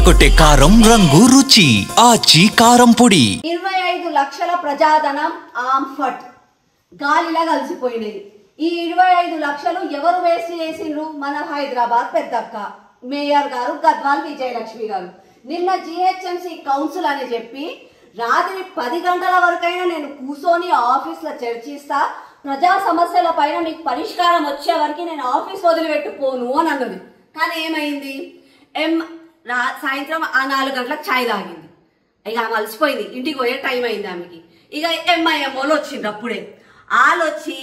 అదరగొట్టే కారం రంగు రుచి ఆచి కారం పొడి 25 లక్షల ప్రజాధనం ఆంఫట్ గాలిలా కలిసిపోయినది. ఈ 25 లక్షలు ఎవరు వేస్ట్ చేసిండ్రు? మన హైదరాబాద్ పెద్దక్క మేయర్ గారు గద్వాల్ విజయలక్ష్మి గారు. నిన్న జిహెచ్ఎంసీ కౌన్సిల్ అని చెప్పి రాత్రి 10 గంటల వరకైనా నేను కూర్చొని ఆఫీస్లో చర్చిస్తా, ప్రజా సమస్యల పైన మీకు పరిష్కారం వచ్చే వరకు నేను ఆఫీస్ వదిలిపెట్టుకోను అని అన్నది. కానీ ఏమైంది? సాయంత్రం 4 గంటలకు ఛాయ్ తాగింది. ఇక ఆమె అలసిపోయింది, ఇంటికి పోయే టైం అయింది ఆమెకి. ఇక ఎంఐఎంఓలు వచ్చిండ్రు. అప్పుడే వాళ్ళు వచ్చి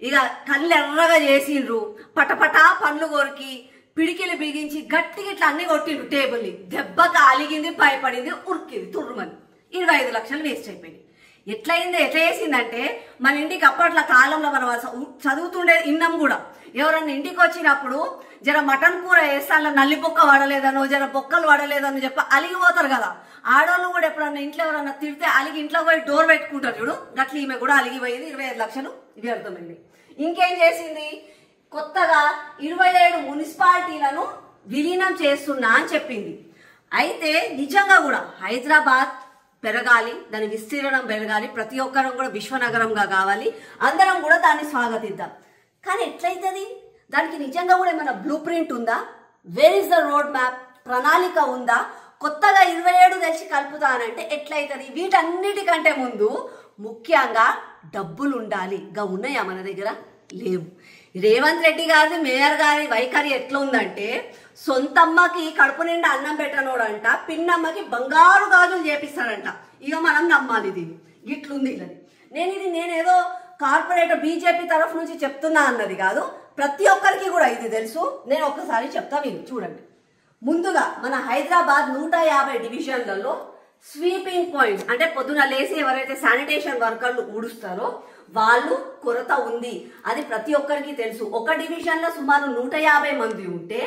ఇక కళ్ళు ఎర్రగా చేసిండ్రు, పటపటా పండ్లు కొరికి పిడికిలు బిగించి గట్టిగా ఇట్లా అన్ని కొట్టిండ్రు. టేబుల్ని దెబ్బకి అలిగింది, భయపడింది, ఉరికింది తుర్రుమని. 25 లక్షలు వేస్ట్ అయిపోయింది. ఎట్లా చేసిందంటే మన ఇంటికి అప్పట్లో కాలంలో మనం చదువుతుండే ఇన్నం కూడా ఎవరన్నా ఇంటికి వచ్చినప్పుడు జర మటన్ కూర వేస్తే అలా నల్లి బొక్క వాడలేదనో జర బొక్కలు వాడలేదనో చెప్పి అలిగిపోతారు కదా. ఆడవాళ్ళు కూడా ఎప్పుడన్నా ఇంట్లో ఎవరన్నా తిడితే అలిగి ఇంట్లో పోయి డోర్ పెట్టుకుంటారు చూడు, గట్ల ఈమె కూడా అలిగిపోయింది. 25 లక్షలు వ్యర్థమైంది. ఇంకేం చేసింది? కొత్తగా 27 మున్సిపాలిటీలను విలీనం చేస్తున్నా అని చెప్పింది. అయితే నిజంగా కూడా హైదరాబాద్ పెరగాలి, దాని విస్తీర్ణం పెరగాలి, ప్రతి ఒక్కరం కూడా విశ్వనగరంగా కావాలి, అందరం కూడా దాన్ని స్వాగతిద్దాం. కానీ ఎట్లయితుంది? దానికి నిజంగా కూడా ఏమైనా బ్లూ ప్రింట్ ఉందా? Where is the road map? ప్రణాళిక ఉందా? కొత్తగా 27 తెచ్చి కలుపుతానంటే ఎట్లయితుంది? వీటన్నిటికంటే ముందు ముఖ్యంగా డబ్బులు ఉండాలి. గా ఉన్నాయా మన దగ్గర? లేవు. రేవంత్ రెడ్డి గారి మేయర్ గారి వైఖరి ఎట్లా ఉందంటే, సొంతమ్మకి కడుపు నిండా అన్నం పెట్టనోడంట, పిన్నమ్మకి బంగారు గాజులు చేపిస్తాడంట. ఇక మనం నమ్మాలి దీన్ని. ఇట్లుంది ఇలా. నేనేదో కార్పొరేటర్ బీజేపీ తరఫు నుంచి చెప్తున్నా అన్నది కాదు, ప్రతి ఒక్కరికి కూడా ఇది తెలుసు. నేను ఒక్కసారి చెప్తా, మీరు చూడండి. ముందుగా మన హైదరాబాద్ 150 డివిజన్లలో స్వీపింగ్ పాయింట్స్ అంటే పొద్దున లేసి ఎవరైతే శానిటేషన్ వర్కర్లు ఊడుస్తారో వాళ్ళు కొరత ఉంది. అది ప్రతి ఒక్కరికి తెలుసు. ఒక డివిజన్ లో సుమారు 150 మంది ఉంటే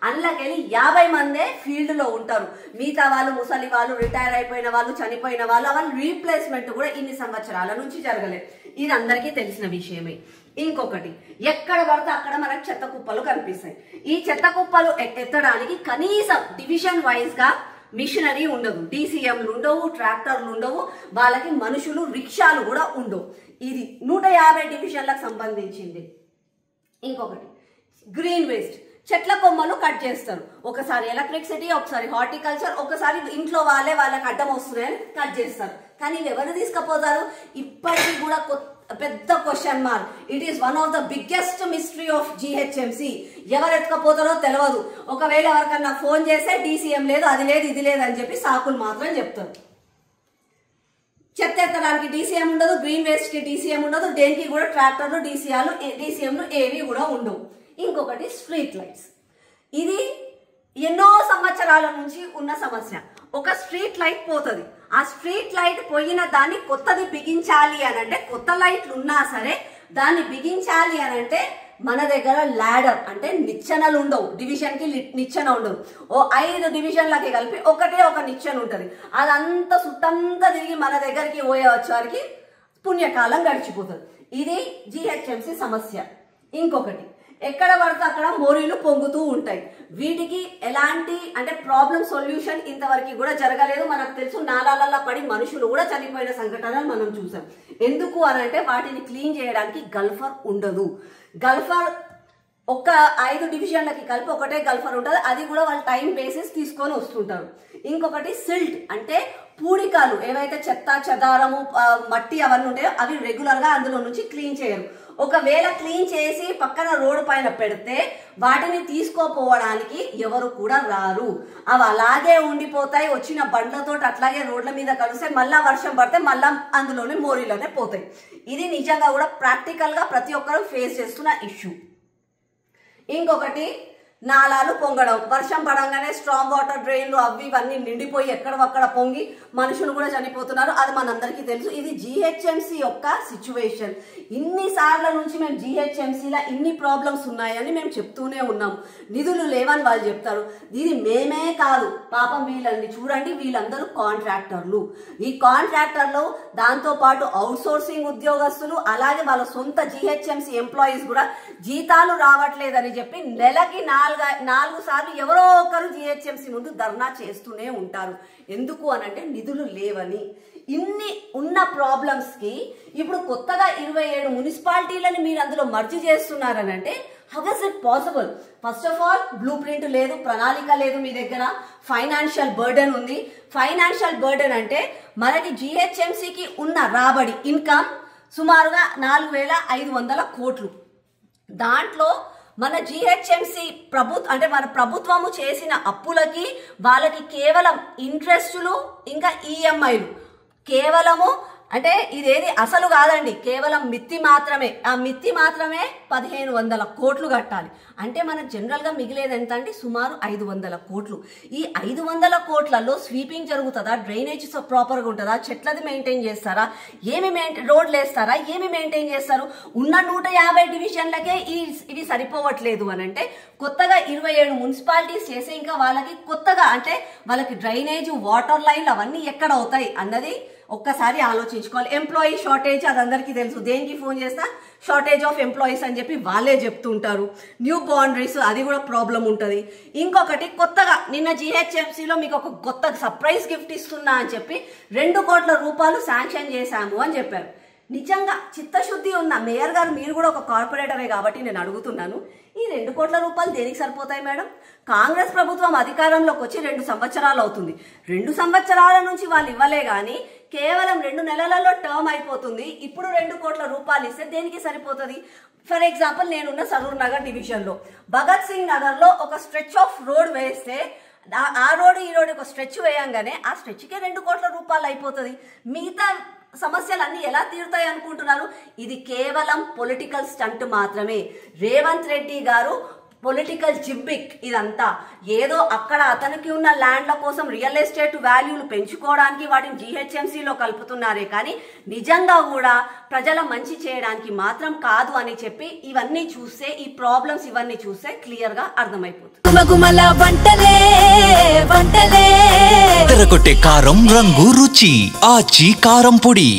అందులోకెళ్ళి 50 మందే ఫీల్డ్ లో ఉంటారు. మిగతా వాళ్ళు ముసలి వాళ్ళు, రిటైర్ అయిపోయిన వాళ్ళు, చనిపోయిన వాళ్ళు, వాళ్ళ రీప్లేస్మెంట్ కూడా ఇన్ని సంవత్సరాల నుంచి జరగలేదు. ఇది అందరికీ తెలిసిన విషయమే. ఇంకొకటి, ఎక్కడ పడితే అక్కడ మనకు చెత్త కుప్పలు కనిపిస్తాయి. ఈ చెత్త కుప్పలు ఎత్తడానికి కనీసం డివిజన్ వైజ్ గా మిషనరీ ఉండదు, డీసీఎంలు ఉండవు, ట్రాక్టర్లు ఉండవు, వాళ్ళకి మనుషులు, రిక్షాలు కూడా ఉండవు. ఇది 150 డివిజన్లకు సంబంధించింది. ఇంకొకటి, గ్రీన్ వేస్ట్, చెట్ల కొమ్మలు కట్ చేస్తారు. ఒకసారి ఎలక్ట్రిసిటీ, ఒకసారి హార్టికల్చర్, ఒకసారి ఇంట్లో వాళ్ళకి అడ్డం వస్తున్నాయని కట్ చేస్తారు. కానీ ఇవి ఎవరు తీసుకుపోతారు? ఇప్పటికీ కూడా పెద్ద question mark. It is one of the biggest mystery of GHMC. ఎవరు ఎత్తుకపోతారో తెలియదు. ఒకవేళ ఎవరికన్నా ఫోన్ చేస్తే డీసీఎం లేదు, అది లేదు, ఇది లేదు అని చెప్పి సాకులు మాత్రం చెప్తారు. చెత్త ఎత్తడానికి డీసీఎం ఉండదు, గ్రీన్ వేస్ట్ కి డీసీఎం ఉండదు, దేనికి కూడా ట్రాక్టర్లు, డీసీఎంలు ఏవి కూడా ఉండవు. ఇంకొకటి, స్ట్రీట్ లైట్స్. ఇది ఎన్నో సంవత్సరాల నుంచి ఉన్న సమస్య. ఒక స్ట్రీట్ లైట్ పోతుంది, ఆ స్ట్రీట్ లైట్ పోయిన దాన్ని కొత్తది బిగించాలి అని అంటే, కొత్త లైట్లు ఉన్నా సరే దాన్ని బిగించాలి అని అంటే మన దగ్గర ల్యాడర్ అంటే నిచ్చెనలు ఉండవు. డివిజన్ కి నిచ్చెన ఉండదు. ఓ 5 డివిజన్లకి కలిపి ఒకటే ఒక నిచ్చెన ఉంటుంది. అదంతా సుట్టంతా తిరిగి మన దగ్గరికి పోయే వచ్చేవారికి పుణ్యకాలం గడిచిపోతుంది. ఇది జిహెచ్ఎంసీ సమస్య. ఇంకొకటి, ఎక్కడ పడితే అక్కడ మోరీలు పొంగుతూ ఉంటాయి. వీటికి ఎలాంటి అంటే ప్రాబ్లం సొల్యూషన్ ఇంతవరకు కూడా జరగలేదు. మనకు తెలుసు, నాలాలలో పడి మనుషులు కూడా చనిపోయిన సంఘటనలు మనం చూసాం. ఎందుకు అని అంటే వాటిని క్లీన్ చేయడానికి గల్ఫర్ ఉండదు. గల్ఫర్ ఒక 5 డివిజన్లకి కలిపి ఒకటే గల్ఫర్ ఉంటుంది. అది కూడా వాళ్ళు టైం బేసిస్ తీసుకొని వస్తుంటారు. ఇంకొకటి, సిల్ట్ అంటే పూడికాలు, ఏవైతే చెత్త చెదారము, మట్టి అవన్నీ ఉంటాయో అవి రెగ్యులర్ గా అందులో నుంచి క్లీన్ చేయరు. ఒకవేళ క్లీన్ చేసి పక్కన రోడ్డు పైన పెడితే వాటిని తీసుకోపోవడానికి ఎవరు కూడా రారు. అవి అలాగే ఉండిపోతాయి. వచ్చిన బండ్లతో అట్లాగే రోడ్ల మీద కలిస్తే మళ్ళా వర్షం పడితే మళ్ళా అందులోనే మోరీలోనే పోతాయి. ఇది నిజంగా కూడా ప్రాక్టికల్ గా ప్రతి ఒక్కరు ఫేస్ చేస్తున్న ఇష్యూ. ఇంకొకటి, నాలాలు పొంగడం. వర్షం పడంగానే స్ట్రాంగ్ వాటర్ డ్రైన్లు అవి ఇవన్నీ నిండిపోయి ఎక్కడొక్కడ పొంగి మనుషులు కూడా చనిపోతున్నారు. అది మనందరికీ తెలుసు. ఇది జిహెచ్ఎంసీ యొక్క సిచ్యువేషన్. ఇన్నిసార్ల నుంచి మేము జిహెచ్ఎంసీలో ఇన్ని ప్రాబ్లమ్స్ ఉన్నాయని మేము చెప్తూనే ఉన్నాము. నిధులు లేవని వాళ్ళు చెప్తారు. ఇది మేమే కాదు, పాపం వీళ్ళని చూడండి, వీళ్ళందరూ కాంట్రాక్టర్లు. ఈ కాంట్రాక్టర్లు దాంతో పాటు అవుట్ సోర్సింగ్ ఉద్యోగస్తులు, అలాగే వాళ్ళ సొంత జిహెచ్ఎంసీ ఎంప్లాయీస్ కూడా జీతాలు రావట్లేదని చెప్పి నెలకి 4 నాలుగు సార్లు ఎవరో ఒకరు జిహెచ్ఎంసీ ముందు ధర్నా చేస్తూనే ఉంటారు. ఎందుకు అనంటే నిధులు లేవని. ఇన్ని ఉన్న ప్రాబ్లమ్స్ కి ఇప్పుడు కొత్తగా 27 మున్సిపాలిటీలని మీరు అందులో మర్జీ చేస్తున్నారనంటే how is it possible? First of all blueprint లేదు, ప్రణాళిక లేదు మీ దగ్గర, ఫైనాన్షియల్ బర్డెన్ ఉంది. ఫైనాన్షియల్ బర్డెన్ అంటే మనకి జిహెచ్ఎంసీకి ఉన్న రాబడి ఇన్కమ్ సుమారుగా 4,500 కోట్లు. దాంట్లో మన జిహెచ్ఎంసీ అంటే మన ప్రభుత్వము చేసిన అప్పులకి వాళ్ళకి కేవలం ఇంట్రెస్టులు ఇంకా ఈఎంఐలు కేవలము అంటే ఇదేది అసలు కాదండి, కేవలం మిత్తి మాత్రమే. ఆ మిత్తి మాత్రమే 1,500 కోట్లు కట్టాలి. అంటే మనకు జనరల్ గా మిగిలేది ఎంత అంటే సుమారు 500 కోట్లు. ఈ 500 కోట్లలో స్వీపింగ్ జరుగుతుందా, డ్రైనేజ్ ప్రాపర్ గా ఉంటుందా, చెట్లది మెయింటైన్ చేస్తారా, రోడ్లు వేస్తారా, ఏమి మెయింటైన్ చేస్తారు? ఉన్న 150 డివిజన్లకే ఇవి సరిపోవట్లేదు అని అంటే కొత్తగా 27 మున్సిపాలిటీస్ చేసే ఇంకా వాళ్ళకి కొత్తగా అంటే వాళ్ళకి డ్రైనేజ్, వాటర్ లైన్లు అవన్నీ ఎక్కడ అవుతాయి అన్నది ఒక్కసారి ఆలోచించుకోవాలి. ఎంప్లాయీ షార్టేజ్ అది అందరికీ తెలుసు. దేనికి ఫోన్ చేస్తా షార్టేజ్ ఆఫ్ ఎంప్లాయీస్ అని చెప్పి వాళ్ళే చెప్తుంటారు. న్యూ బౌండరీస్ అది కూడా ప్రాబ్లం ఉంటుంది. ఇంకొకటి కొత్తగా నిన్న జిహెచ్ఎంసీలో మీకు ఒక కొత్త సర్ప్రైజ్ గిఫ్ట్ ఇస్తున్నా అని చెప్పి 2 కోట్ల రూపాయలు శాంక్షన్ చేశాము అని చెప్పారు. నిజంగా చిత్తశుద్ధి ఉన్న మేయర్ గారు, మీరు కూడా ఒక కార్పొరేటరే కాబట్టి నేను అడుగుతున్నాను, ఈ 2 కోట్ల రూపాయలు దేనికి సరిపోతాయి మేడం? కాంగ్రెస్ ప్రభుత్వం అధికారంలోకి వచ్చి 2 సంవత్సరాలు అవుతుంది. 2 సంవత్సరాల నుంచి వాళ్ళు ఇవ్వలే గాని కేవలం 2 నెలలలో టర్మ్ అయిపోతుంది. ఇప్పుడు 2 కోట్ల రూపాయలు ఇస్తే దేనికి సరిపోతుంది? ఫర్ ఎగ్జాంపుల్ నేనున్న సరూర్ నగర్ డివిజన్ లో భగత్ సింగ్ నగర్ లో ఒక స్ట్రెచ్ ఆఫ్ రోడ్ వేస్తే ఆ రోడ్ ఈ రోడ్ ఒక స్ట్రెచ్ వేయంగానే ఆ స్ట్రెచ్ కే 2 కోట్ల రూపాయలు అయిపోతుంది. మిగతా సమస్యలన్నీ ఎలా తీరుతాయి అనుకుంటున్నారు? ఇది కేవలం పొలిటికల్ స్టంట్ మాత్రమే. రేవంత్ రెడ్డి గారు పొలిటికల్ జిమ్మిక్ ఇదంతా. ఏదో అక్కడ అతనికి ఉన్న ల్యాండ్ల కోసం రియల్ ఎస్టేట్ వాల్యూలు పెంచుకోవడానికి వాటిని జిహెచ్ఎంసీలో కలుపుతున్నారే కానీ నిజంగా కూడా ప్రజల మంచి చేయడానికి మాత్రం కాదు అని చెప్పి ఇవన్నీ చూస్తే, ఈ ప్రాబ్లమ్స్ ఇవన్నీ చూస్తే క్లియర్ గా అర్థమైపోతుంది. తెరకొట్టే కారం రంగు రుచి ఆచి కారం పొడి.